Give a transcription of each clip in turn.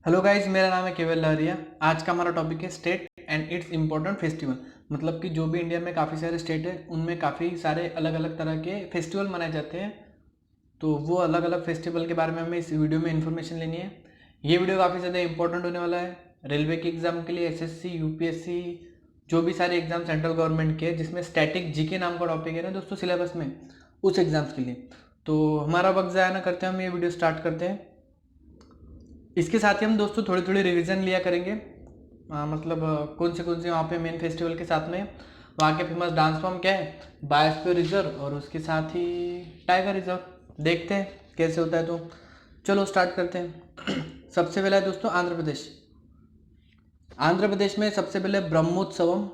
Hello guys, मेरा नाम है केवल लहरिया। आज का हमारा टॉपिक है state and it's important festival. मतलब कि जो भी इंडिया में काफ़ी सारे स्टेट है उनमें काफ़ी सारे अलग अलग तरह के फेस्टिवल मनाए जाते हैं। तो वो अलग अलग फेस्टिवल के बारे में हमें इस वीडियो में इन्फॉर्मेशन लेनी है। ये वीडियो काफ़ी ज़्यादा इंपॉर्टेंट होने वाला है रेलवे के एग्ज़ाम के लिए, एसएससी, यूपीएससी, जो भी सारे एग्जाम सेंट्रल गवर्नमेंट के जिसमें स्टैटिक जीके नाम का टॉपिक है ना दोस्तों सिलेबस में, उस एग्ज़ाम्स के लिए। तो हमारा वक्त ज़ाया ना करते हम ये वीडियो स्टार्ट करते हैं। इसके साथ ही हम दोस्तों थोड़ी थोड़ी रिवीजन लिया करेंगे। मतलब कौन से वहाँ पे मेन फेस्टिवल के साथ में वहाँ के फेमस डांस फॉर्म क्या है, बायोस्फीयर रिजर्व और उसके साथ ही टाइगर रिजर्व। देखते हैं कैसे होता है। तो चलो स्टार्ट करते हैं। सबसे पहला है दोस्तों आंध्र प्रदेश। आंध्र प्रदेश में सबसे पहले ब्रह्मोत्सवम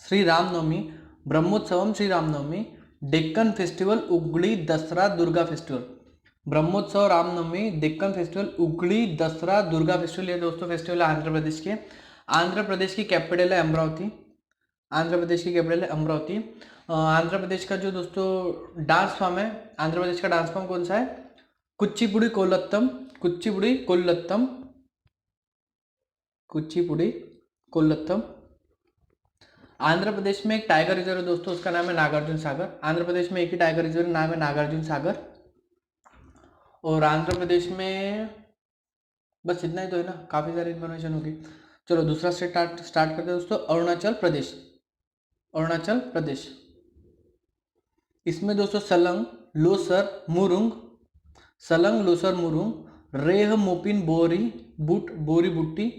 श्री रामनवमी, ब्रह्मोत्सवम श्री रामनवमी, डेक्कन फेस्टिवल, उगड़ी दसरा, दुर्गा फेस्टिवल। ब्रह्मोत्सव, रामनवमी, डेक्कन फेस्टिवल, उगड़ी दसरा, दुर्गा फेस्टिवल, ये दोस्तों फेस्टिवल है आंध्र प्रदेश के। आंध्र प्रदेश की कैपिटल है अमरावती। आंध्र प्रदेश की कैपिटल है अमरावती। आंध्र प्रदेश का जो दोस्तों डांस फॉर्म है, आंध्र प्रदेश का डांस फॉर्म कौन सा है? कुचिपुड़ी कोलत्तम, कुचिपुड़ी कोल्लत्तम, कुचिपुड़ी कोल्लत्तम। आंध्र प्रदेश में एक टाइगर रिजर्व है दोस्तों, उसका नाम है नागार्जुन सागर। आंध्र प्रदेश में एक ही टाइगर रिजर्व नाम है नागार्जुन सागर। और आंध्र प्रदेश में बस इतना ही तो है ना, काफ़ी सारी इन्फॉर्मेशन होगी। चलो दूसरा स्टार्ट करते हैं दोस्तों। अरुणाचल प्रदेश। अरुणाचल प्रदेश, इसमें दोस्तों सलंग, लोसर, मुरुंग, सलंग, लोसर, मुरुंग, रेह, मोपिन, बोरी, बुट, बोरी बुट्टी,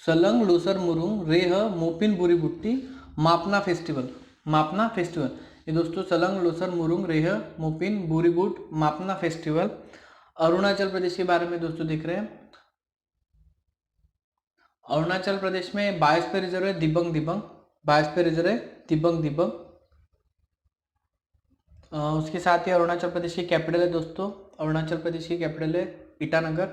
सलंग, लोसर, मुरुंग, रेह, मोपिन, बोरी बुट्टी, मापना फेस्टिवल। मापना फेस्टिवल, ये दोस्तों सलंग, लोसर, मुरुंग, रेह, मोपिन, बोरी बुट, मापना फेस्टिवल अरुणाचल प्रदेश के बारे में दोस्तों देख रहे हैं। अरुणाचल प्रदेश में बायोस्फीयर रिजर्व है दिबंग दिबंग, बायोस्फीयर रिजर्व है दिबंग दिबंग। उसके साथ ही अरुणाचल प्रदेश की कैपिटल है दोस्तों, अरुणाचल प्रदेश की कैपिटल है ईटानगर।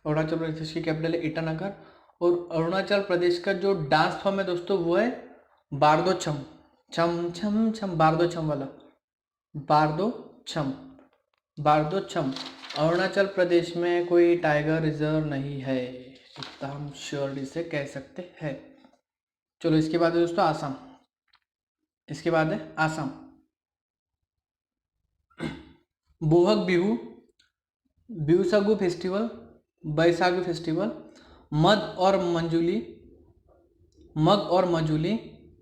अरुणाचल प्रदेश की कैपिटल है ईटानगर। और अरुणाचल प्रदेश का जो डांस फॉर्म है दोस्तों वो है बारदो छम, छम छम छम, बारदो छम वाला, बारदो छम, बारदो छम। अरुणाचल प्रदेश में कोई टाइगर रिजर्व नहीं है, इतना हम श्योरली से कह सकते हैं। चलो इसके बाद है दोस्तों आसाम। इसके बाद है आसाम। बोहग बिहू, ब्यूसागु फेस्टिवल, बैसागु फेस्टिवल, मद और मंजूली, मग और Majuli,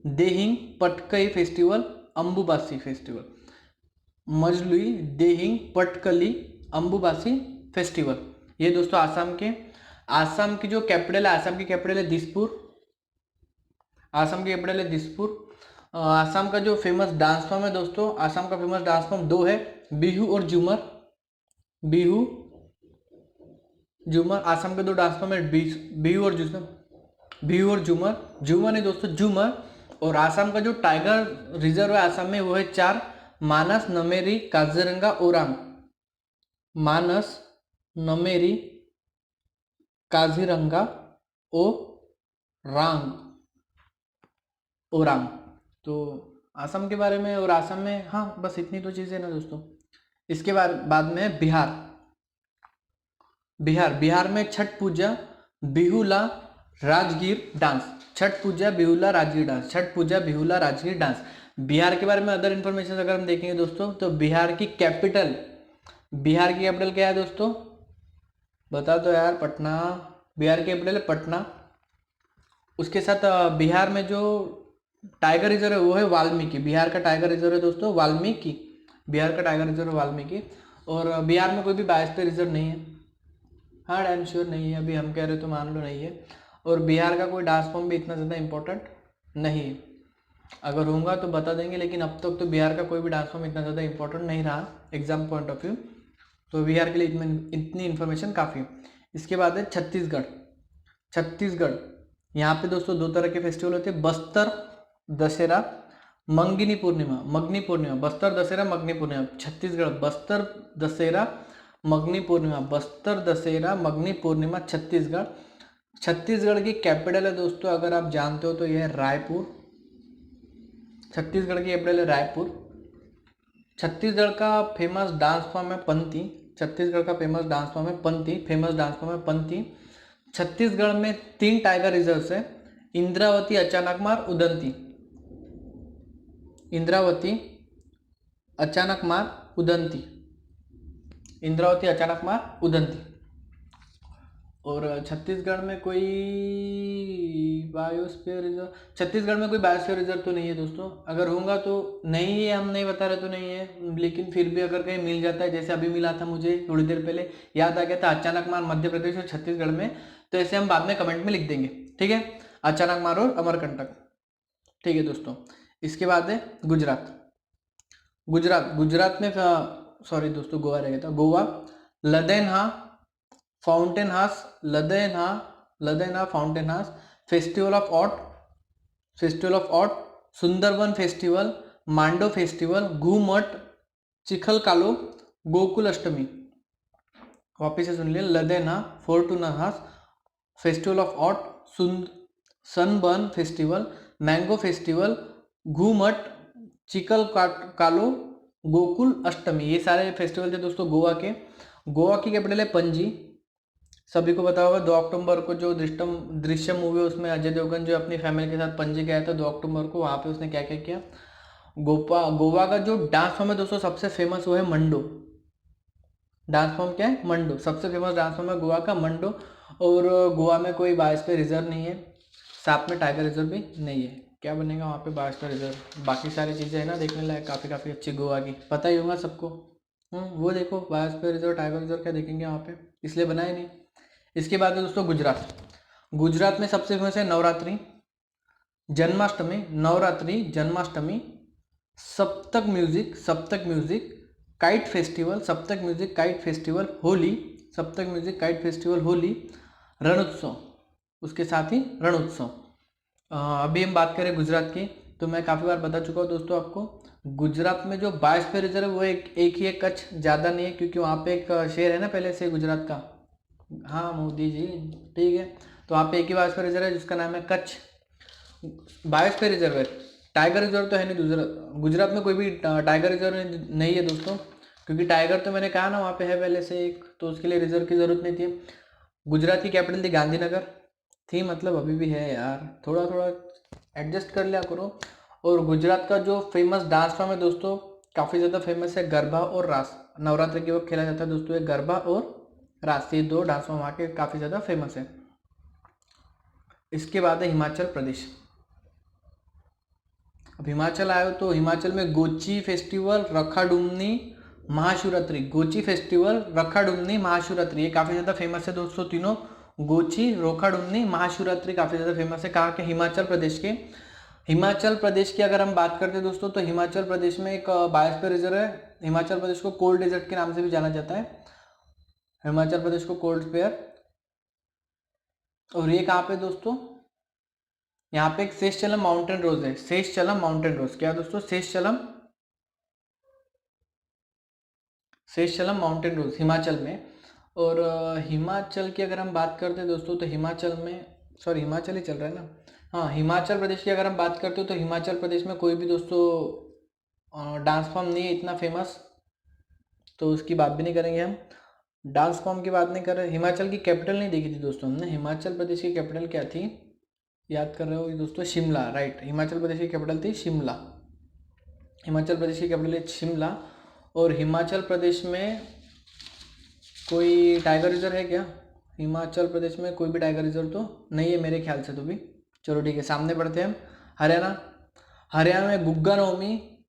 Dehing Patkai festival, Ambubachi festival. Majuli, Dehing, Patkai, Ambubachi festival, ये दोस्तों आसाम के। आसाम की जो कैपिटल है, आसाम की कैपिटल है दिसपुर। आसाम की कैपिटल है दिसपुर। आसाम का जो फेमस डांस फॉर्म है दोस्तों, आसाम का फेमस डांस फॉर्म दो है, बिहू और झूमर। बिहू, झूमर, आसाम के दो डांस फॉर्म है, बिहू और झूमर। बिहू और झूमर, झूमर नहीं दोस्तों झूमर। और आसाम का जो टाइगर रिजर्व है आसाम में वो है चार, मानस, नमेरी, काजीरंगा, ओरांग। मानस, नमेरी, काजीरंगा, ओरांग, ओरांग। तो आसाम के बारे में और आसाम में हाँ बस इतनी तो चीज़ें ना दोस्तों। इसके बाद में है बिहार। बिहार, बिहार में छठ पूजा, बिहुला, राजगीर डांस। छठ पूजा, बिहुला, राजगीर डांस, छठ पूजा, बिहुला, राजगीर डांस। बिहार के बारे में अदर इन्फॉर्मेशन अगर हम देखेंगे दोस्तों तो बिहार की कैपिटल, बिहार की कैपिटल क्या है दोस्तों? बता दो यार, पटना। बिहार की कैपिटल है पटना। उसके साथ बिहार में जो टाइगर रिजर्व है वो है वाल्मीकि। बिहार का टाइगर रिजर्व है दोस्तों वाल्मीकि। बिहार का टाइगर रिजर्व है वाल्मीकि। और बिहार में कोई भी बायोस्फीयर रिजर्व नहीं है। हाँ आई एम श्योर नहीं है, अभी हम कह रहे तो मान लो नहीं है। और बिहार का कोई डांस फॉर्म भी इतना ज़्यादा इंपॉर्टेंट नहीं है। अगर होगा तो बता देंगे, लेकिन अब तक तो बिहार का कोई भी डांस फॉर्म इतना ज़्यादा इंपॉर्टेंट नहीं रहा एग्जाम पॉइंट ऑफ व्यू। तो बिहार के लिए इतनी इन्फॉर्मेशन काफ़ी है। इसके बाद है छत्तीसगढ़। छत्तीसगढ़, यहाँ पे दोस्तों दो तरह के फेस्टिवल होते हैं, बस्तर दशहरा, मंगिनी पूर्णिमा, मगनी पूर्णिमा। बस्तर दशहरा, मगनी पूर्णिमा। छत्तीसगढ़, बस्तर दशहरा, मगनी पूर्णिमा, बस्तर दशहरा, मगनी पूर्णिमा, छत्तीसगढ़। छत्तीसगढ़ की कैपिटल है दोस्तों, अगर आप जानते हो तो यह है रायपुर। छत्तीसगढ़ की कैपिटल है रायपुर। छत्तीसगढ़ का फेमस डांस फॉर्म है पंथी। छत्तीसगढ़ का फेमस डांस फॉर्म है पंथी, फेमस डांस फॉर्म है पंथी। छत्तीसगढ़ में 3 टाइगर रिजर्व्स है, इंद्रावती, अचानकमार, उदंती। इंद्रावती, अचानकमार, उदंती। इंद्रावती, अचानकमार, उदंती। और छत्तीसगढ़ में कोई बायोस्फीयर रिजर्व, छत्तीसगढ़ में कोई बायोस्फीयर रिजर्व तो नहीं है दोस्तों। अगर होगा तो नहीं है, हम नहीं बता रहे तो नहीं है, लेकिन फिर भी अगर कहीं मिल जाता है, जैसे अभी मिला था मुझे थोड़ी देर पहले, याद आ गया था अचानकमार मध्य प्रदेश और छत्तीसगढ़ में, तो ऐसे हम बाद में कमेंट में लिख देंगे, ठीक है। अचानकमार और अमरकंटक, ठीक है दोस्तों। इसके बाद है गुजरात। गुजरात में सॉरी दोस्तों, गोवा रह गया था। Goa, Ladainha, fountain house, Ladainha fountain house, festival of art, Sunderban festival, Mando festival, Ghumot, Chikhalkalo, Gokul Ashtami. वापिस से सुन लिया, Ladainha, Fortuna house, festival of art, sunburn festival, mango festival, Ghumot, Chikhalkalo, Gokul Ashtami. ये सारे फेस्टिवल थे दोस्तों गोवा के। गोवा की कैपिटल है पणजी। सभी को पता होगा 2 अक्टूबर को जो दृश्यम मूवी है उसमें अजय देवगन जो अपनी फैमिली के साथ पणजी गया था 2 अक्टूबर को, वहाँ पे उसने क्या क्या किया। गोवा का जो डांस फॉर्म है दोस्तों सबसे फेमस वो है मंडो। डांस फॉर्म क्या है? मंडो। सबसे फेमस डांस फॉर्म है गोवा का मंडो। और गोवा में कोई बायोस्फीयर रिजर्व नहीं है, साथ में टाइगर रिजर्व भी नहीं है। क्या बनेगा वहाँ पे? Biosphere reserve. बाकी सारी चीज़ें है ना देखने लायक, काफ़ी अच्छी गोवा की, पता ही होगा सबको। वो देखो बायोस्फीयर रिजर्व, टाइगर रिजर्व, क्या देखेंगे वहाँ पे, इसलिए बनाए नहीं। इसके बाद है दोस्तों गुजरात। गुजरात में सबसे फेमस है Navratri, Janmashtami, Navratri, Janmashtami, Saptak music, kite festival, Saptak music kite festival, Holi, Saptak music kite festival, Holi, Rannotsav, उसके साथ ही रणोत्सव। अभी हम बात करें गुजरात की, तो मैं काफ़ी बार बता चुका हूँ दोस्तों आपको, गुजरात में जो बायोस्फीयर रिजर्व है वो एक ही है, कच्छ, ज़्यादा नहीं है, क्योंकि वहाँ पे एक शेर है ना पहले से गुजरात का। हाँ मोदी जी, ठीक है। तो वहाँ पे एक ही बायोस्फीयर रिजर्व है जिसका नाम है कच्छ, बायोस्फीयर रिजर्व है। टाइगर रिजर्व तो है नहीं गुजरात में, कोई भी टाइगर रिजर्व नहीं है दोस्तों, क्योंकि टाइगर तो मैंने कहा ना वहाँ पे है पहले से एक, तो उसके लिए रिजर्व की ज़रूरत नहीं थी। गुजरात की कैपिटल थी गांधीनगर, थी मतलब अभी भी है यार, थोड़ा थोड़ा एडजस्ट कर लिया करो। और गुजरात का जो फेमस डांस फॉर्म है दोस्तों, काफ़ी ज़्यादा फेमस है, गरबा और रास। नवरात्रि के वक्त खेला जाता है दोस्तों, ये गरबा और रास, ये 2 डांस फॉर्म वहाँ के काफ़ी ज़्यादा फेमस है। इसके बाद है हिमाचल प्रदेश। अब हिमाचल आए हो तो हिमाचल में गोची फेस्टिवल, रखाडुमनी, महाशिवरात्रि। गोची फेस्टिवल, रखाडुमनी, महाशिवरात्रि, ये काफ़ी ज़्यादा फेमस है दोस्तों तीनों। गोची, रोखाडुमनी, महाशिवरात्रि काफ़ी ज़्यादा फेमस है। कहाँ के? हिमाचल प्रदेश के। हिमाचल प्रदेश की अगर हम बात करते हैं दोस्तों, तो हिमाचल प्रदेश में एक बायोस्फीयर रिजर्व है। हिमाचल प्रदेश को कोल्ड डेजर्ट के नाम से भी जाना जाता है, हिमाचल प्रदेश को कोल्ड स्पेयर। और ये कहाँ पे दोस्तों? यहाँ पे एक शेषचलम माउंटेन रोज है, शेषचलम माउंटेन रोज। क्या दोस्तों? शेषचलम माउंटेन रोज हिमाचल में। और हिमाचल की अगर हम बात करते हैं दोस्तों, तो हिमाचल में, सॉरी हिमाचल ही चल रहा है ना, हाँ हिमाचल प्रदेश की अगर हम बात करते हो तो हिमाचल प्रदेश में कोई भी दोस्तों डांस फॉर्म नहीं है इतना फेमस, तो उसकी बात भी नहीं करेंगे हम। डांस फॉर्म की बात नहीं कर रहे। हिमाचल की कैपिटल नहीं देखी थी दोस्तों हमने, हिमाचल प्रदेश की कैपिटल क्या थी, याद कर रहे हो दोस्तों? शिमला, राइट। हिमाचल प्रदेश की कैपिटल थी शिमला, हिमाचल प्रदेश की कैपिटल है शिमला। और हिमाचल प्रदेश में कोई टाइगर रिजर्व है क्या? हिमाचल प्रदेश में कोई भी टाइगर रिजर्व तो नहीं है मेरे ख्याल से तो भी। चलो ठीक है, सामने बढ़ते हैं हम। हरियाणा। हरियाणा में गुग्गा नवमी,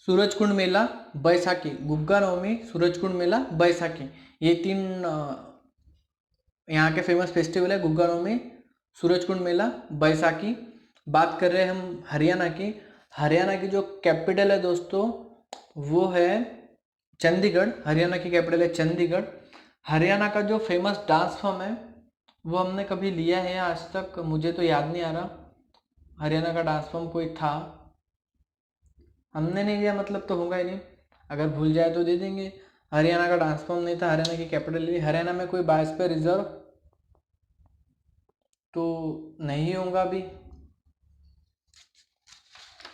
सूरजकुंड मेला, बैसाखी। गुग्गा नवमी, सूरजकुंड मेला, बैसाखी, ये 3 यहाँ के फेमस फेस्टिवल है। गुग्गा नवमी, सूरजकुंड मेला, बैसाखी। बात कर रहे हैं हम हरियाणा की। हरियाणा की जो कैपिटल है दोस्तों वो है चंडीगढ़। हरियाणा की कैपिटल है चंडीगढ़। हरियाणा का जो फेमस डांस फॉर्म है वो हमने कभी लिया है आज तक, मुझे तो याद नहीं आ रहा हरियाणा का डांस फॉर्म कोई था, हमने नहीं लिया मतलब तो होगा ही नहीं, अगर भूल जाए तो दे देंगे। हरियाणा का डांस फॉर्म नहीं था, हरियाणा की कैपिटल ली। हरियाणा में कोई बायोस्फीयर रिजर्व तो नहीं होगा अभी,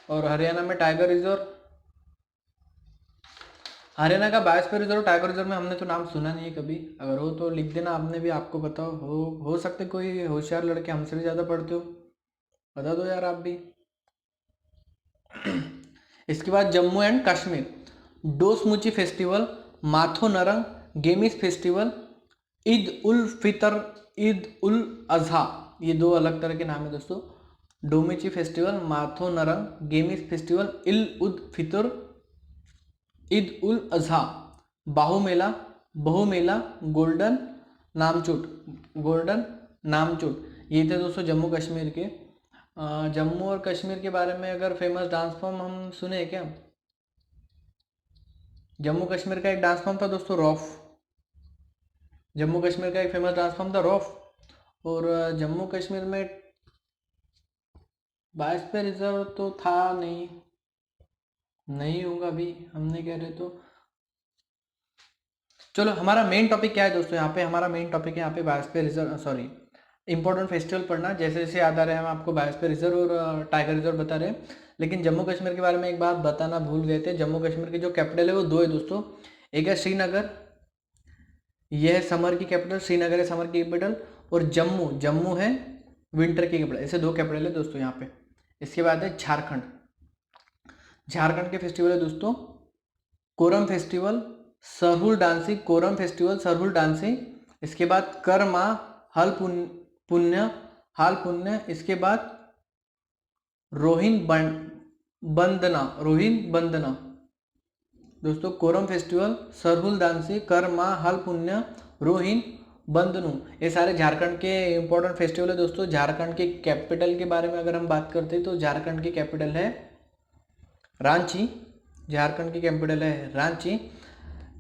और हरियाणा में टाइगर रिजर्व, हरियाणा का बायोस्फीयर रिजर्व टाइगर रिजर्व में हमने तो नाम सुना नहीं है कभी। अगर हो तो लिख देना, आपने भी, आपको पता हो सकते कोई होशियार लड़के हमसे भी ज़्यादा पढ़ते हो, बता दो यार आप भी। इसके बाद जम्मू एंड कश्मीर डोसमुची फेस्टिवल, माथो नरंग गेमिस फेस्टिवल, ईद उल फितर, ईद उल अजहा, ये दो अलग तरह के नाम है दोस्तों। डोमेची फेस्टिवल, माथो नरंग गेमिस फेस्टिवल, ईद उल फितर, ईद उल अजहा, बाहु मेला, बहु मेला, गोल्डन नामचूट, गोल्डन नामचूट, ये थे दोस्तों जम्मू कश्मीर के। जम्मू और कश्मीर के बारे में अगर फेमस डांस फॉर्म हम सुने क्या, जम्मू कश्मीर का एक डांस फॉर्म था दोस्तों रॉफ। जम्मू कश्मीर का एक फेमस डांस फॉर्म था रॉफ। और जम्मू कश्मीर में बायोस्फीयर रिजर्व तो था नहीं, नहीं होगा अभी हमने कह रहे तो। चलो हमारा मेन टॉपिक क्या है दोस्तों, यहाँ पे हमारा मेन टॉपिक है यहाँ पे biosphere reserve, sorry important festival पढ़ना। जैसे जैसे याद आ रहे हैं हम आपको बायोस्फीयर रिजर्व और टाइगर रिजर्व बता रहे हैं। लेकिन जम्मू कश्मीर के बारे में एक बात बताना भूल गए थे। जम्मू कश्मीर की जो कैपिटल है वो दो है दोस्तों। एक है श्रीनगर, यह है समर की कैपिटल, श्रीनगर है समर की कैपिटल, और जम्मू, जम्मू है विंटर की कैपिटल। ऐसे दो कैपिटल है दोस्तों यहाँ पे। इसके बाद है झारखंड, झारखंड के फेस्टिवल है दोस्तों Koram festival, Sarhul dancing, Koram festival, Sarhul dancing. इसके बाद कर्मा, हल पुण्य, हाल पुण्य। इसके बाद रोहिन बंदना, रोहिन बंदना दोस्तों। कोरम फेस्टिवल, सरहुल डांसी, कर्मा, हल पुण्य, रोहिन बंदनू, ये सारे झारखंड के इंपॉर्टेंट फेस्टिवल है दोस्तों। झारखंड के कैपिटल के बारे में अगर हम बात करते हैं तो झारखंड की कैपिटल है रांची, झारखंड की कैपिटल है रांची।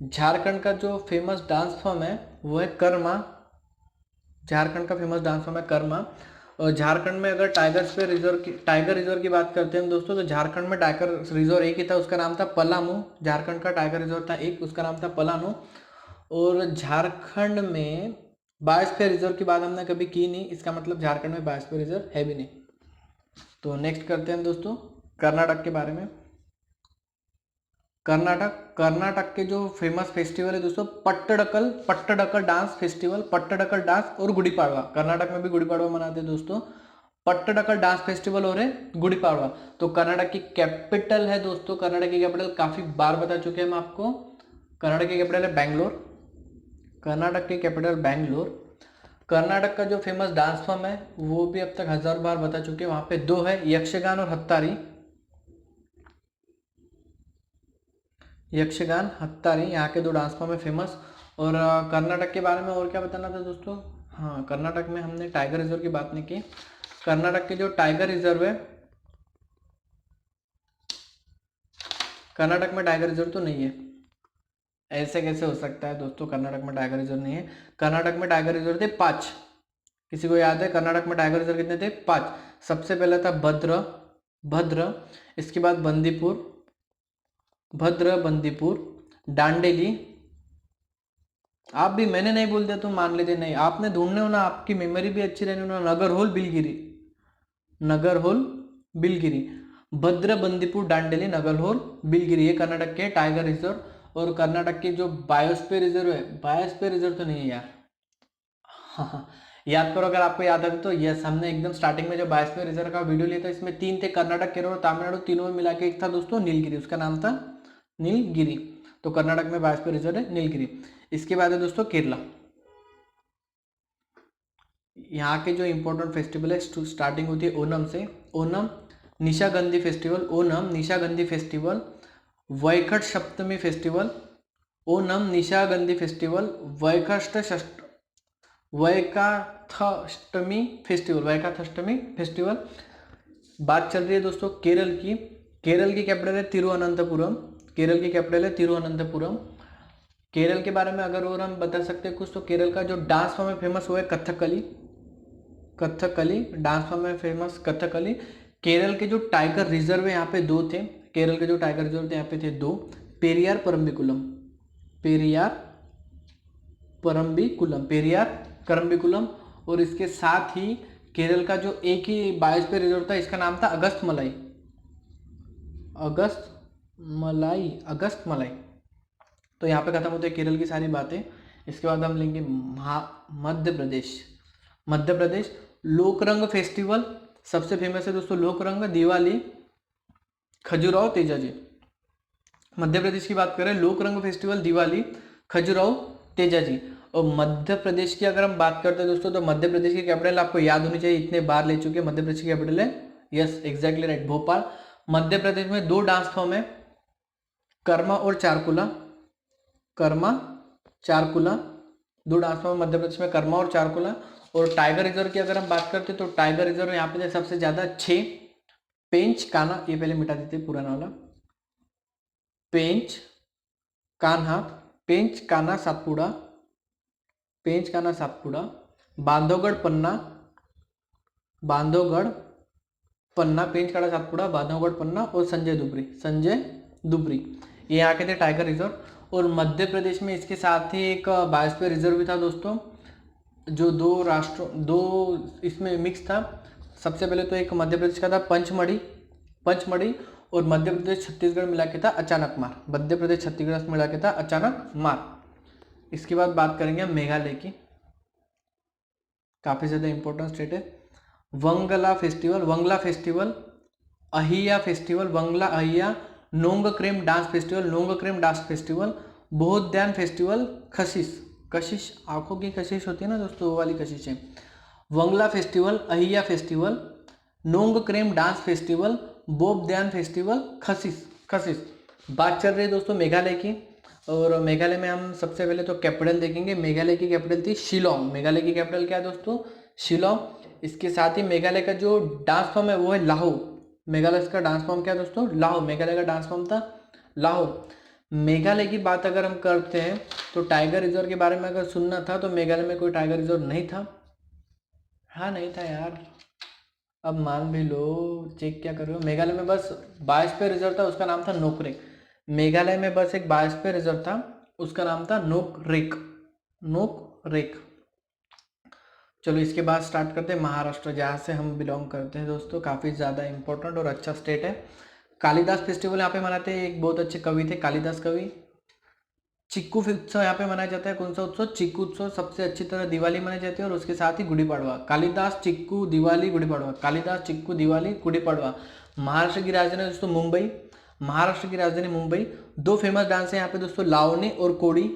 झारखंड का जो फेमस डांस फॉर्म है वो है कर्मा, झारखंड का फेमस डांस फॉर्म है कर्मा। और झारखंड में अगर टाइगर रिजर्व की बात करते हैं हम दोस्तों, तो झारखंड में टाइगर रिजर्व एक ही था, उसका नाम था पलामू। झारखंड का टाइगर रिजर्व था एक, उसका नाम था पलामू। और झारखंड में बायोस्फीयर रिजर्व की बात हमने कभी की नहीं, इसका मतलब झारखंड में बायोस्फीयर रिजर्व है भी नहीं। तो नेक्स्ट करते हैं दोस्तों कर्नाटक के बारे में। कर्नाटक के जो फेमस फेस्टिवल है दोस्तों Pattadakal dance festival, Pattadakal dance और गुड़ी पाड़वा। कर्नाटक में भी गुड़ी पाड़वा मनाते हैं दोस्तों। पट्टडकल डांस फेस्टिवल और है गुड़ी पाड़वा। तो कर्नाटक की कैपिटल है दोस्तों, कर्नाटक की कैपिटल काफी बार बता चुके हैं हम आपको, कर्नाटक की कैपिटल है बैंगलोर, कर्नाटक की कैपिटल बैंगलोर। कर्नाटक का जो फेमस डांस फॉर्म है वो भी अब तक 1000 बार बता चुके हैं, वहां पे दो है, यक्षगान और हत्तारी, यक्षगान हत्तारी, यहाँ के दो डांस फॉर्म है फेमस। और कर्नाटक के बारे में और क्या बताना था दोस्तों, हाँ कर्नाटक में हमने टाइगर रिजर्व की बात नहीं की। कर्नाटक के जो टाइगर रिजर्व है, कर्नाटक में टाइगर रिजर्व तो नहीं है, ऐसे कैसे हो सकता है दोस्तों, कर्नाटक में टाइगर रिजर्व नहीं है। कर्नाटक में टाइगर रिजर्व थे 5, किसी को याद है कर्नाटक में टाइगर रिजर्व कितने थे? 5। सबसे पहला था भद्र, इसके बाद बंदीपुर, दांडेली। आप भी, मैंने नहीं बोल दिया तो मान लेते नहीं, आपने ढूंढने हो ना, आपकी मेमोरी भी अच्छी रहनी हो ना। नगरहोल बिलगिरी, भद्र, बंदीपुर, दांडेली, नगरहोल, बिलगिरी, ये कर्नाटक के टाइगर रिजर्व। और कर्नाटक के जो बायोस्फीयर रिजर्व है, बायोस्फीयर रिजर्व तो नहीं है यार, हाँ याद करो अगर आपको याद है तो। यस, हमने एकदम स्टार्टिंग में जो बायोस्फीयर रिजर्व का वीडियो लिया था इसमें 3 थे, कर्नाटक, केरल और तमिलनाडु, तीनों में मिला के एक था दोस्तों नीलगिरी, उसका नाम था नीलगिरी। तो कर्नाटक में बायोस्फीयर रिजर्व है नीलगिरी। इसके बाद है दोस्तों केरला, यहाँ के जो इंपॉर्टेंट फेस्टिवल है स्टार्टिंग होती है ओनम से। ओनम निशागंधी फेस्टिवल, वैखट सप्तमी फेस्टिवल, ओनम निशागंधी फेस्टिवल, वैकाथष्टमी फेस्टिवल। बात चल रही है दोस्तों केरल की कैपिटल है तिरुवनंतपुरम, केरल के बारे में अगर और हम बता सकते हैं कुछ, तो केरल का जो डांस फॉर्म है फेमस हुआ है कथकली डांस फॉर्म है फेमस कथकली। केरल के जो टाइगर रिजर्व है यहाँ पे 2 थे, केरल के जो टाइगर रिजर्व थे यहाँ पे थे 2, पेरियार परम्बिकुलम, और इसके साथ ही केरल का जो एक ही बायोस्फीयर रिजर्व था, इसका नाम था अगस्त मलाई। तो यहाँ पे खत्म होते हैं केरल की सारी बातें। इसके बाद हम लेंगे मध्य प्रदेश। मध्य प्रदेश लोकरंग फेस्टिवल सबसे फेमस है दोस्तों, लोकरंग, दिवाली, खजुराहो, तेजाजी। मध्य प्रदेश की बात करें, लोकरंग फेस्टिवल, दिवाली, खजुराहो, तेजाजी। और मध्य प्रदेश की अगर हम बात करते हैं दोस्तों, तो मध्य प्रदेश की कैपिटल आपको याद होनी चाहिए, इतने बार ले चुके हैं। मध्य प्रदेश की कैपिटल है, yes exactly right, Bhopal. Madhya Pradesh में 2 डांस फॉर्म है, कर्मा और चारकुला। कर्मा, चारकुला, 2 डांस फॉर्म मध्य प्रदेश में, कर्मा और चारकुला। और टाइगर रिजर्व की अगर हम बात करते हैं, तो टाइगर रिजर्व यहाँ पे सबसे ज्यादा 6, पेंच, कान्हा, ये पहले मिटा देते पुराना वाला, पेंच, कान्हा, पेंच, कान्हा, सातपुड़ा, पेंच, कान्हा, सातपुड़ा, बांधवगढ़, पन्ना, बांधवगढ़, पन्ना, पेंच, कान्हा, सातपुड़ा, बांधवगढ़, पन्ना और संजय दुबरी, संजय दुबरी, ये यहाँ के थे टाइगर रिजर्व। और मध्य प्रदेश में इसके साथ ही एक बायोस्फीयर रिजर्व भी था दोस्तों, जो 2 राष्ट्रों, 2 इसमें मिक्स था। सबसे पहले तो एक मध्य प्रदेश का था पंचमढ़ी, और मध्य प्रदेश छत्तीसगढ़ मिला के था अचानक मार, मध्य प्रदेश छत्तीसगढ़ मिला के था अचानक मार। इसके बाद बात करेंगे मेघालय की, काफी ज्यादा इंपॉर्टेंट स्टेट है। Wangala festival, Ahiya festival, Wangala Ahiya, Nongkrem dance festival, बौद्धयान फेस्टिवल, कशिश आंखों की कशिश होती है ना दोस्तों, वो वाली कशिश है। Wangala festival, Ahiya festival, Nongkrem dance festival, बौद्धयान फेस्टिवल, खसिस। बात चल रही है दोस्तों मेघालय की, और मेघालय में हम सबसे पहले तो कैपिटल देखेंगे। मेघालय की कैपिटल थी शिलोंग। मेघालय की कैपिटल क्या है दोस्तों? शिलोंग। इसके साथ ही मेघालय का जो डांस फॉर्म है वो है लाहो। मेघालय का डांस फॉर्म क्या है दोस्तों? लाहो। मेघालय का डांस फॉर्म था लाहो। मेघालय की बात अगर हम करते हैं तो टाइगर रिजर्व के बारे में अगर सुनना था तो मेघालय में कोई टाइगर रिजर्व नहीं था। हाँ नहीं था यार, अब मान भी लो, चेक क्या कर रहे हो। मेघालय में बस बायोस्फीयर रिजर्व था, उसका नाम था नोकरेक। मेघालय में बस एक बायोस्फीयर रिजर्व था, उसका नाम था नोकरेक। चलो इसके बाद स्टार्ट करते हैं महाराष्ट्र, जहाँ से हम बिलोंग करते हैं दोस्तों। काफ़ी ज़्यादा इंपॉर्टेंट और अच्छा स्टेट है। कालिदास फेस्टिवल यहाँ पे मनाते हैं, एक बहुत अच्छे कवि थे कालिदास कवि। चिक्कू उत्सव यहाँ पे मनाया जाता है। कौन सा उत्सव? चिक्कू उत्सव। सबसे अच्छी तरह दिवाली मनाई जाती है और उसके साथ ही गुड़ी पड़वा। कालिदास, चिक्कू, दिवाली, गुड़ी पड़वा। कालिदास, चिक्कू, दिवाली, गुड़ी पड़वा। महाराष्ट्र की राजधानी दोस्तों मुंबई। महाराष्ट्र की राजधानी मुंबई। 2 फेमस डांस है यहाँ पे दोस्तों, लावनी और कोड़ी।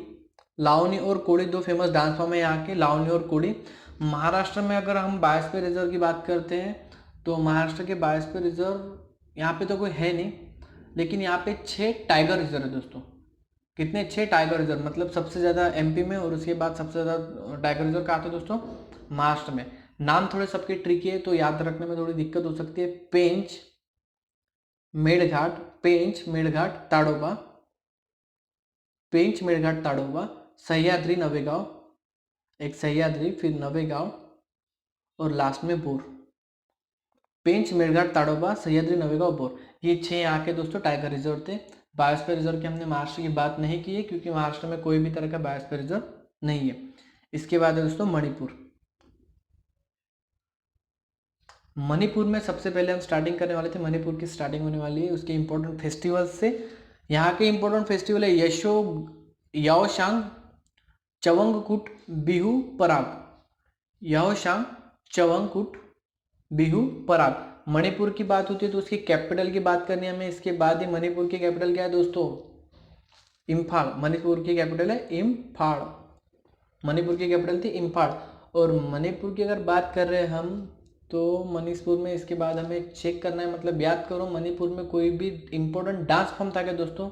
लावनी और कोड़ी 2 फेमस डांस फॉर्म है यहाँ के, लावनी और कोड़ी। महाराष्ट्र में अगर हम बायोस्फीयर रिजर्व की बात करते हैं तो महाराष्ट्र के बायोस्फीयर रिजर्व यहाँ पे तो कोई है नहीं, लेकिन यहाँ पे 6 टाइगर रिजर्व है दोस्तों। कितने? 6 टाइगर रिजर्व, मतलब सबसे ज़्यादा एमपी में और उसके बाद सबसे ज़्यादा टाइगर रिजर्व कहाँ थे दोस्तों? महाराष्ट्र में। नाम थोड़े सबके ट्रिकी है तो याद रखने में थोड़ी दिक्कत हो सकती है। पेंच, मेड़घाट, ताडोबा। पेंच, मेड़घाट, ताडोबा। सह्याद्री, नवेगांव, एक सह्याद्री, फिर नवेगांव और लास्ट में बोर। पेंच, मेड़घाट, ताडोबा, सह्याद्री, नवेगांव, बोर, ये 6 यहाँ के दोस्तों टाइगर रिजर्व थे। बायोस्फीयर रिजर्व की हमने महाराष्ट्र की बात नहीं की है क्योंकि महाराष्ट्र में कोई भी तरह का बायोस्फीयर रिजर्व नहीं है। इसके बाद है दोस्तों मणिपुर। मणिपुर में सबसे पहले हम स्टार्टिंग करने वाले थे, मणिपुर की स्टार्टिंग होने वाली है उसके इंपॉर्टेंट फेस्टिवल से। यहाँ के इंपॉर्टेंट फेस्टिवल है याओशांग, चवंगकुट, बिहू, पराग। याओशांग, चवंगकुट, बिहू, पराग। मणिपुर की बात होती है तो उसकी कैपिटल की बात करनी है हमें। इसके बाद ही मणिपुर की कैपिटल क्या है दोस्तों? इम्फाल। मणिपुर की कैपिटल है इम्फाल। मणिपुर की कैपिटल थी इम्फाल। और मणिपुर की अगर बात कर रहे हैं हम तो मणिपुर में इसके बाद हमें चेक करना है, मतलब याद करो मणिपुर में कोई भी इंपॉर्टेंट डांस फॉर्म था क्या दोस्तों?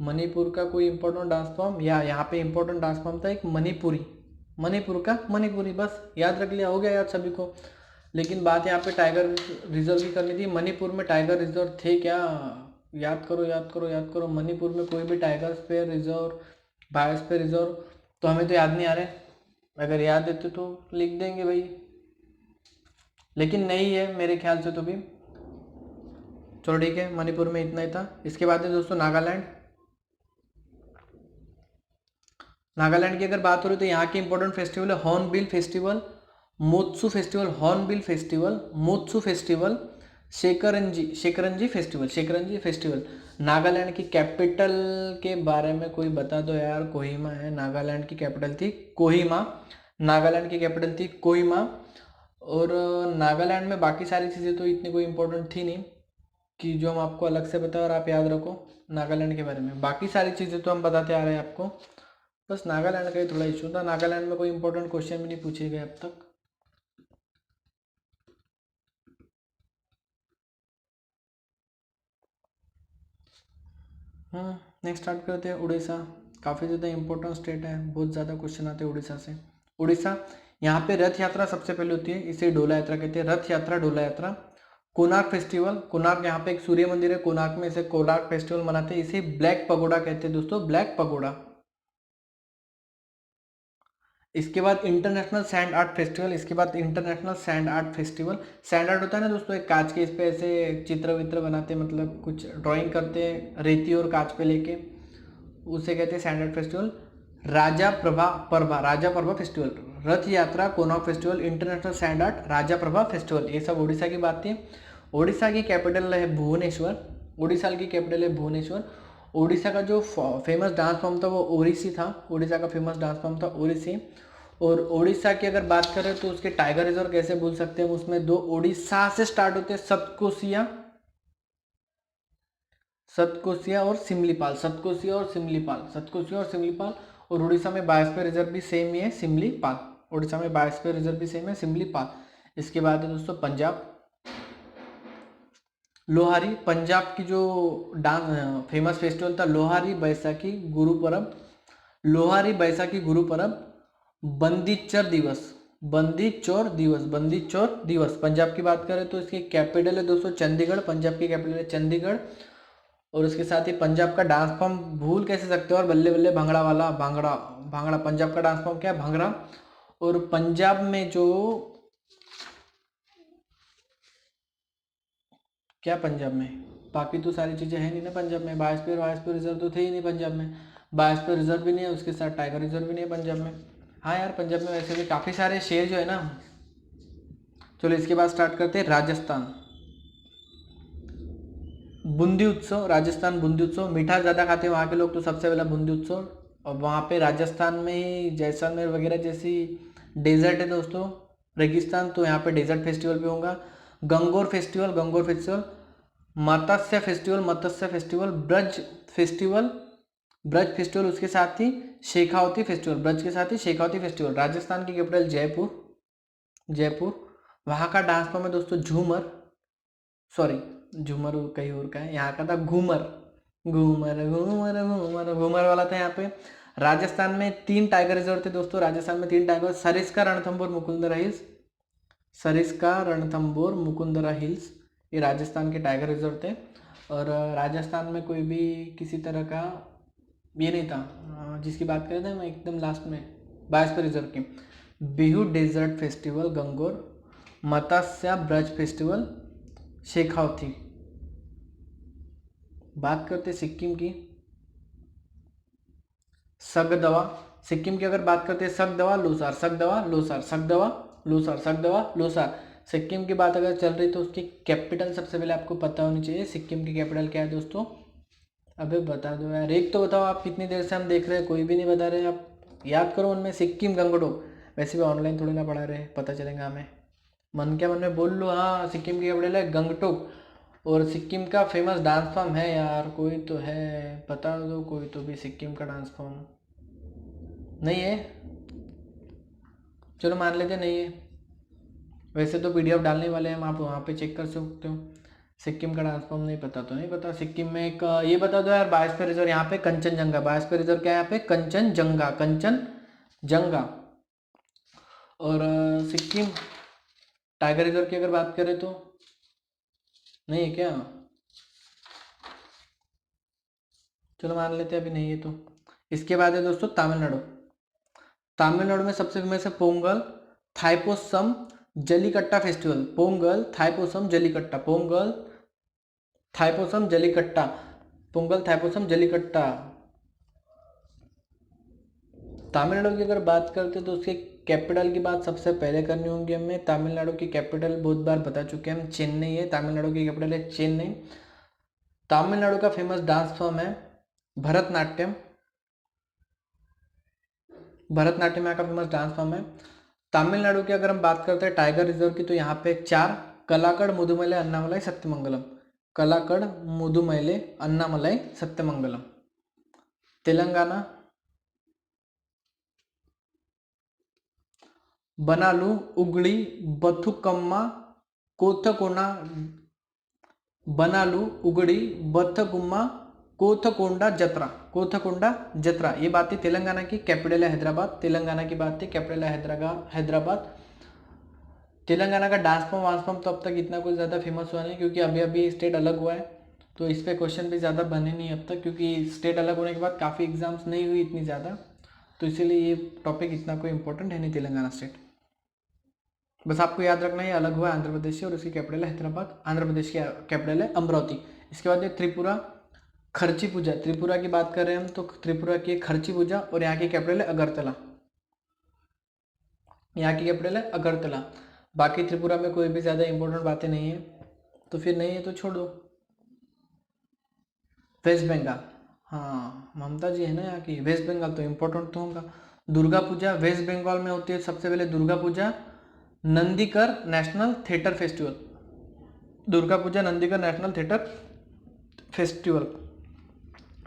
मणिपुर का कोई इंपॉर्टेंट डांस फॉर्म, या यहाँ पे इंपॉर्टेंट डांस फॉर्म था एक मणिपुरी। मणिपुर का मणिपुरी, बस याद रख लिया, हो गया याद सभी को। लेकिन बात यहाँ पे टाइगर रिजर्व की करनी थी। मणिपुर में टाइगर रिजर्व थे क्या? याद करो। मणिपुर में कोई भी tiger spare reserve, biosphere reserve तो हमें तो याद नहीं आ रहे। अगर याद देते तो लिख देंगे भाई, लेकिन नहीं है मेरे ख्याल से तो भी। चलो ठीक है, मणिपुर में इतना ही था। इसके बाद है दोस्तों नागालैंड। नागालैंड की अगर बात हो रही तो यहाँ के इंपॉर्टेंट फेस्टिवल है hornbill festival, Moatsu festival, hornbill festival, Moatsu festival, Sekrenyi festival. Nagaland की कैपिटल के बारे में कोई बता दो यार। कोहिमा है, नागालैंड की कैपिटल थी कोहिमा। नागालैंड की कैपिटल थी कोहिमा। और नागालैंड में बाकी सारी चीज़ें तो इतनी कोई इंपॉर्टेंट थी नहीं कि जो हम आपको अलग से बताएं और आप याद रखो नागालैंड के बारे में। बाकी सारी चीज़ें तो हम बताते आ रहे हैं आपको, बस नागालैंड का ही थोड़ा इशू था। नागालैंड में कोई इंपॉर्टेंट क्वेश्चन भी नहीं पूछे गए अब तक। नेक्स्ट स्टार्ट करते हैं। उड़ीसा काफ़ी ज़्यादा इंपॉर्टेंट स्टेट है, बहुत ज़्यादा क्वेश्चन आते हैं उड़ीसा से। उड़ीसा, यहाँ पे रथ यात्रा सबसे पहले होती है, इसे डोला यात्रा कहते हैं। रथ यात्रा, डोला यात्रा। कोणार्क फेस्टिवल, कोणार्क यहाँ पे एक सूर्य मंदिर है कोणार्क में, इसे कोणार्क फेस्टिवल मनाते हैं। इसे ब्लैक पगोडा कहते हैं दोस्तों, ब्लैक पगोडा। इसके बाद इंटरनेशनल सैंड आर्ट फेस्टिवल, इसके बाद international sand art festival. Sand art होता है ना दोस्तों, एक कांच के इस पे ऐसे चित्र वित्र बनाते हैं, मतलब कुछ ड्राइंग करते हैं रेती और कांच पे लेके, उसे कहते हैं sand art festival. Raja Parba festival, Rath Yatra, Konark festival, international sand art, Raja Parba festival, ये सब उड़ीसा की बात थी। उड़ीसा की कैपिटल है भुवनेश्वर। उड़ीसा की कैपिटल है भुवनेश्वर। उड़ीसा का जो फेमस डांस फॉर्म था वो ओडिसी था। उड़ीसा का फेमस डांस फॉर्म था ओडिसी। और उड़ीसा की अगर बात करें तो उसके टाइगर रिजर्व कैसे भूल सकते हैं, उसमें दो उड़ीसा से स्टार्ट होते हैं, सतकोसिया और सिमलीपाल, और उड़ीसा में बायोस्फीयर रिजर्व भी सेम ही है, सिमलीपाल। उड़ीसा में बायोस्फीयर रिजर्व भी सेम है, सिमलीपाल। इसके बाद है दोस्तों पंजाब, लोहारी। पंजाब की जो डांस फेमस फेस्टिवल था लोहारी बैसाखी गुरुपर्व, लोहारी बैसाखी गुरुपर्व। बंदी चोर दिवस। पंजाब की बात करें तो इसकी कैपिटल है दोस्तों चंडीगढ़, पंजाब की कैपिटल है चंडीगढ़। और उसके साथ ही पंजाब का डांस फॉर्म भूल कैसे सकते हो, और बल्ले बल्ले भंगड़ा वाला, भांगड़ा भांगड़ा, पंजाब का डांस फॉर्म क्या है, भांगड़ा। और पंजाब में जो क्या, पंजाब में बाकी तो सारी चीज़ें हैं नहीं ना पंजाब में। बायोस्फीयर रिजर्व तो थे ही नहीं पंजाब में, बायोस्फीयर रिजर्व भी नहीं है, उसके साथ टाइगर रिजर्व भी नहीं है पंजाब में। हाँ यार, पंजाब में वैसे भी काफ़ी सारे शेर जो है ना। चलो इसके बाद स्टार्ट करते हैं राजस्थान। बूंदी उत्सव, राजस्थान बूंदी उत्सव। मीठा ज़्यादा खाते हैं वहाँ के लोग, तो सबसे पहला बूंदी उत्सव। और वहाँ पे राजस्थान में ही जैसलमेर वगैरह जैसी डेजर्ट है दोस्तों, रेगिस्तान, तो यहाँ पे डेजर्ट फेस्टिवल भी होगा। गंगोर फेस्टिवल। मत्स्य फेस्टिवल। ब्रज फेस्टिवल उसके साथ ही शेखावती फेस्टिवल, ब्रज के साथ ही शेखावती फेस्टिवल। राजस्थान की कैपिटल जयपुर। वहाँ का डांस फॉर्म है दोस्तों झूमर, सॉरी झूमर कहीं और का है, यहाँ का था घूमर। घूमर वाला था यहाँ पे। राजस्थान में 3 टाइगर रिजर्व थे दोस्तों, राजस्थान में 3 टाइगर, सरिस्का, रणथंभौर, मुकुंदरा हिल्स, ये राजस्थान के टाइगर रिजर्व थे। और राजस्थान में कोई भी किसी तरह का ये नहीं था, जिसकी बात करें थे मैं एकदम लास्ट में, बायोस्फीयर रिजर्व की। बिहू डेजर्ट फेस्टिवल गंगोर, मत्स्य ब्रज फेस्टिवल शेखावती। बात करते सिक्किम की, सगदवा। सिक्किम की अगर बात करते हैं सगदवा लोसार। सिक्किम की बात अगर चल रही तो उसकी कैपिटल सबसे पहले आपको पता होनी चाहिए। सिक्किम की कैपिटल क्या है दोस्तों, अबे बता दो यार, एक तो बताओ। आप कितनी देर से हम देख रहे हैं, कोई भी नहीं बता रहे। आप याद करो उनमें, सिक्किम गंगटोक। वैसे भी ऑनलाइन थोड़ी ना पढ़ा रहे, पता चलेगा हमें। मन क्या मन में बोल लो, हाँ सिक्किम की कैपिटल है गंगटोक। और सिक्किम का फेमस डांस फॉर्म है यार, कोई तो है, बता दो कोई तो भी सिक्किम का डांस फॉर्म। नहीं है, चलो मान लेते नहीं है। वैसे तो पीडीएफ डालने वाले हैं, आप वहाँ पे चेक कर सकते हो। सिक्किम का डांस फॉर्म नहीं पता तो नहीं पता। सिक्किम में एक ये बता दो यार, बायोस्फीयर रिजर्व यहाँ पे कंचनजंगा, बायोस्फीयर रिजर्व क्या है यहाँ पे, कंचनजंगा। और सिक्किम टाइगर रिजर्व की अगर बात करें तो नहीं है क्या, चलो मान लेते हैं अभी नहीं है तो। इसके बाद है दोस्तों तमिलनाडु। तमिलनाडु में सबसे फेमस है पोंगल थाइपोसम जलीकट्टा फेस्टिवल। पोंगल थाइपोसम जलीकट्टा, पोंगल थाइपोसम जलीकट्टा। तमिलनाडु की अगर बात करते हैं तो उसके कैपिटल की बात सबसे पहले करनी होगी हमें। तमिलनाडु की कैपिटल बहुत बार बता चुके हैं हम, चेन्नई है। तमिलनाडु की कैपिटल है चेन्नई। तमिलनाडु का फेमस डांस फॉर्म है भरतनाट्यम। भरतनाट्यम यहाँ का फेमस डांस फॉर्म है। तमिलनाडु की अगर हम बात करते हैं टाइगर रिजर्व की, तो यहाँ पे 4 कलाकड़, मुदुमलै, अन्नामलाई, सत्यमंगलम। कलाकड़, मुदुमलै, अन्नामलाई, सत्यमंगलम। तेलंगाना बनालू, उगड़ी, बथुकम्मा, कोथकोना। बनालू, उगड़ी, बथकुम्मा, कोथकोंडा जत्रा। कोथकोंडा जत्रा, ये बात थी तेलंगाना की। कैपिटल है हैदराबाद। तेलंगाना की बात थी, कैपिटल है हैदराबाद। तेलंगाना का डांस फॉर्म वांस फॉर्म तो अब तक इतना कुछ ज़्यादा फेमस हुआ नहीं, क्योंकि अभी अभी स्टेट अलग हुआ है, तो इस पर क्वेश्चन भी ज़्यादा बने नहीं अब तक, क्योंकि स्टेट अलग होने के बाद काफ़ी एग्जाम्स नहीं हुई इतनी ज़्यादा, तो इसीलिए ये टॉपिक इतना कोई इंपॉर्टेंट है नहीं तेलंगाना स्टेट। बस आपको याद रखना है अलग हुआ आंध्र प्रदेश से, और उसकी कैपिटल है हैदराबाद। आंध्र प्रदेश की कैपिटल है अमरावती। इसके बाद है त्रिपुरा, खर्ची पूजा। त्रिपुरा की बात कर रहे हैं हम, तो त्रिपुरा की खर्ची पूजा, और यहाँ की कैपिटल है अगरतला। यहाँ की कैपिटल है अगरतला। बाकी त्रिपुरा में कोई भी ज़्यादा इंपॉर्टेंट बातें नहीं है, तो फिर नहीं है तो छोड़ दो। वेस्ट बंगाल, हाँ ममता जी है ना यहाँ की। वेस्ट बंगाल तो इम्पोर्टेंट तो होगा। दुर्गा पूजा वेस्ट बंगाल में होती है सबसे पहले। Durga Puja Nandikar national theatre festival. Durga Puja Nandikar national theatre festival.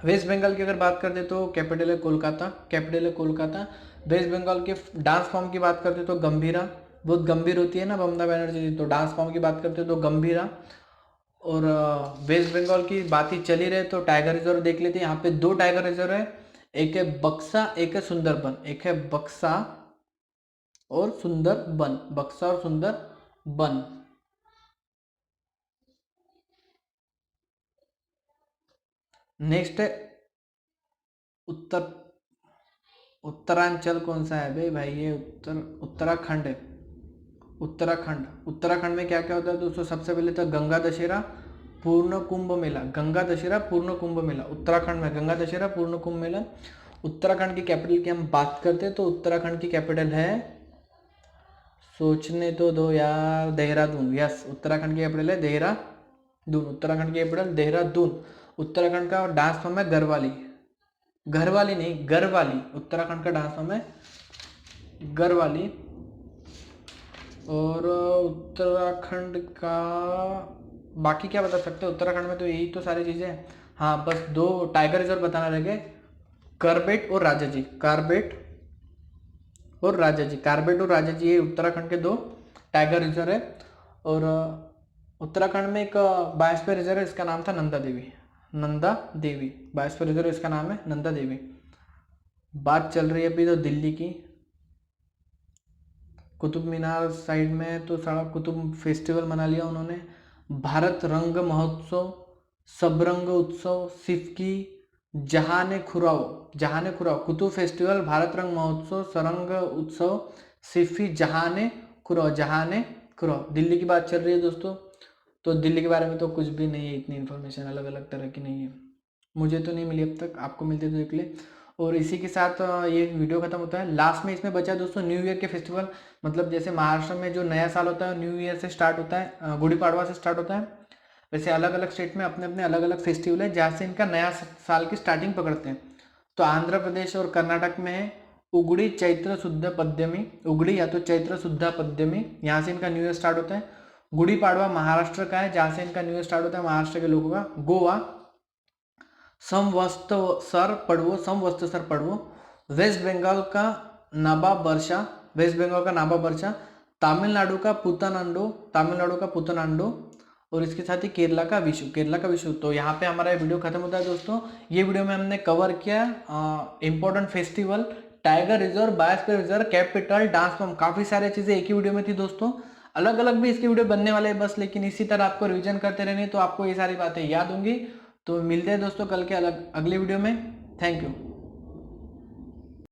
West Bengal की अगर बात करते तो कैपिटल है कोलकाता। कैपिटल है कोलकाता। वेस्ट बंगाल के डांस फॉर्म की बात करते तो गंभीरा, बहुत गंभीर होती है ना ममता बनर्जी, तो डांस फॉर्म की बात करते तो गंभीरा। और वेस्ट बंगाल की बात ही चली रहे तो टाइगर रिजर्व देख लेते हैं। यहाँ पे 2 टाइगर रिजर्व है, एक है बक्सा, एक है सुंदरबन। एक है बक्सा और सुंदरबन। बक्सा और सुंदरबन। नेक्स्ट है उत्तर उत्तरांचल। कौन सा है भाई ये उत्तराखंड है। उत्तराखंड में क्या क्या होता है दोस्तों? सबसे पहले तो गंगा दशहरा, पूर्ण कुंभ मेला। गंगा दशहरा, पूर्ण कुंभ मेला उत्तराखंड में। गंगा दशहरा, पूर्ण कुंभ मेला। उत्तराखंड की कैपिटल की हम बात करते हैं तो उत्तराखंड की कैपिटल है, सोचने तो दो यार, देहरादून। यस, उत्तराखंड की कैपिटल है देहरादून। उत्तराखंड की कैपिटल देहरादून। उत्तराखंड का डांस फॉर्म है गरवाली। घरवाली नहीं, गरवाली। उत्तराखंड का डांस फॉर्म है गरवाली। और उत्तराखंड का बाकी क्या बता सकते हैं? उत्तराखंड में तो यही तो सारी चीज़ें हैं। हाँ, बस 2 टाइगर रिजर्व बताना रह गए, कार्बेट और राजाजी। कार्बेट और राजाजी। कार्बेट और राजाजी, ये उत्तराखंड के 2 टाइगर रिजर्व है। और उत्तराखंड में एक बायोस्फीयर रिजर्व है, इसका नाम था नंदा देवी। नंदा देवी बायोस्फीयर रिजर्व, इसका नाम है नंदा देवी। बात चल रही है अभी तो दिल्ली की। कुतुब मीनार साइड में तो सारा कुतुब फेस्टिवल मना लिया उन्होंने। भारत रंग महोत्सव, सबरंग उत्सव, सिफकी, जहाने खुराओ कुतुब फेस्टिवल, भारत रंग महोत्सव, सरंग उत्सव, सिफी, जहाने खुराओ। दिल्ली की बात चल रही है दोस्तों, तो दिल्ली के बारे में तो कुछ भी नहीं है, इतनी इन्फॉर्मेशन अलग अलग तरह की नहीं है, मुझे तो नहीं मिली अब तक, आपको मिलते तो देख ले। और इसी के साथ ये वीडियो खत्म होता है। लास्ट में इसमें बचा दोस्तों न्यू ईयर के फेस्टिवल, मतलब जैसे महाराष्ट्र में जो नया साल होता है न्यू ईयर से स्टार्ट होता है, गुड़ी पाड़वा से स्टार्ट होता है, वैसे अलग अलग स्टेट में अपने अपने अलग अलग फेस्टिवल है जहाँ से इनका नया साल की स्टार्टिंग पकड़ते हैं। तो आंध्र प्रदेश और कर्नाटक में है उगड़ी चैत्र शुद्ध पद्यमी। उगड़ी या तो चैत्र शुद्ध पद्यमी, यहाँ से इनका न्यू ईयर स्टार्ट होता है। गुड़ी पाड़वा महाराष्ट्र का है, जहाँ से इनका न्यू ईयर स्टार्ट होता है महाराष्ट्र के लोगों का। गोवा समवस्त्र सर पड़वो। वेस्ट बंगाल का नवाब वर्षा। तमिलनाडु का पुतनाडो। और इसके साथ ही केरला का विशु। तो यहाँ पे हमारा वीडियो खत्म होता है दोस्तों। ये वीडियो में हमने कवर किया important festival, tiger reserve, biosphere reserve, capital, dance form, काफी सारी चीजें एक ही वीडियो में थी दोस्तों। अलग अलग भी इसके वीडियो बनने वाले हैं बस, लेकिन इसी तरह आपको रिवीजन करते रहने तो आपको ये सारी बातें याद होंगी। तो मिलते हैं दोस्तों कल के अगले वीडियो में। Thank you.